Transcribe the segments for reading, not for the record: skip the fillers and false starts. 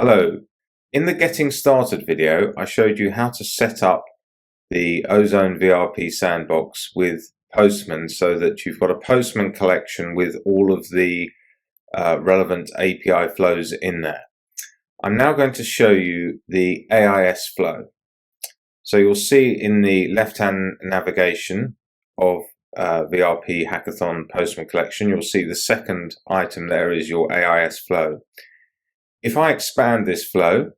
Hello. In the Getting Started video, I showed you how to set up the Ozone VRP Sandbox with Postman so that you've got a Postman collection with all of the relevant API flows in there. I'm now going to show you the AIS Flow. So you'll see in the left-hand navigation of VRP Hackathon Postman collection, you'll see the second item there is your AIS Flow. If I expand this flow,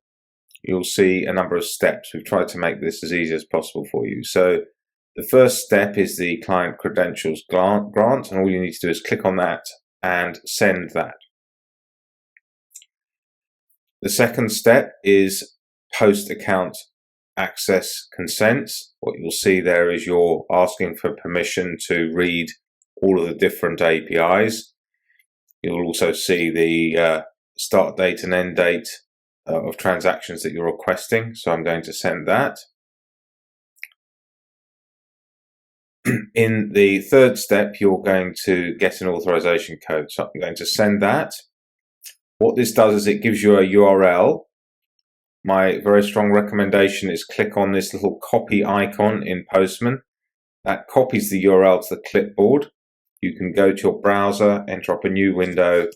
you'll see a number of steps. We've tried to make this as easy as possible for you. So the first step is the client credentials grant, and all you need to do is click on that and send that. The second step is post account access consents. What you'll see there is you're asking for permission to read all of the different APIs. You'll also see the start date and end date of transactions that you're requesting. So I'm going to send that. In the third step, you're going to get an authorization code. So I'm going to send that. What this does is it gives you a URL. My very strong recommendation is click on this little copy icon in Postman. That copies the URL to the clipboard. You can go to your browser, enter up a new window,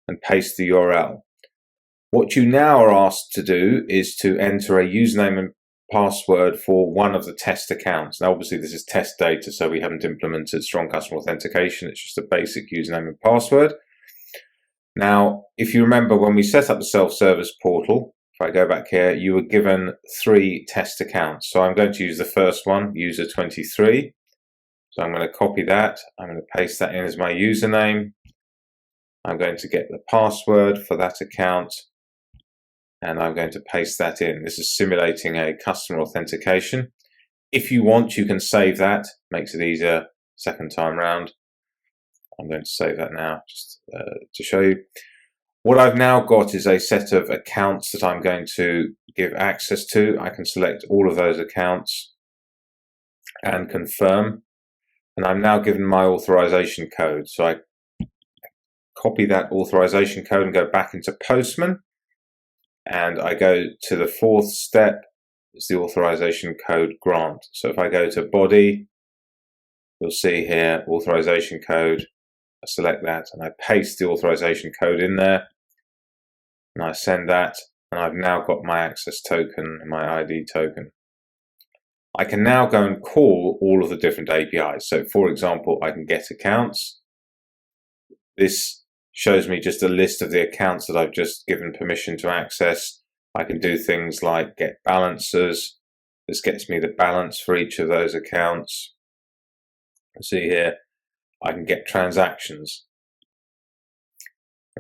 and paste the URL. What you now are asked to do is to enter a username and password for one of the test accounts. Now obviously this is test data, so we haven't implemented strong customer authentication. It's just a basic username and password. Now if you remember when we set up the self-service portal, if I go back here, you were given 3 test accounts. So I'm going to use the first one, user 23. So I'm going to copy that. I'm going to paste that in as my username. I'm going to get the password for that account and I'm going to paste that in. This is simulating a customer authentication. If you want, you can save that. Makes it easier second time round. I'm going to save that now just to show you. What I've now got is a set of accounts that I'm going to give access to. I can select all of those accounts and confirm. And I'm now given my authorization code. So I copy that authorization code and go back into Postman, and I go to the fourth step. It's the authorization code grant. So if I go to body, you'll see here authorization code. I select that and I paste the authorization code in there and I send that, and I've now got my access token and my ID token. I can now go and call all of the different APIs. So for example, I can get accounts. This shows me just a list of the accounts that I've just given permission to access. I can do things like get balances. This gets me the balance for each of those accounts. You see here, I can get transactions.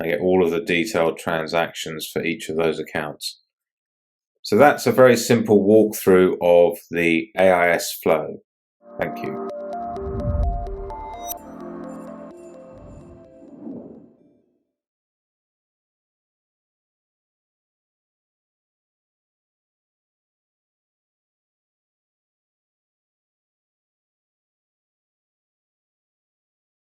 I get all of the detailed transactions for each of those accounts. So that's a very simple walkthrough of the AIS flow. Thank you.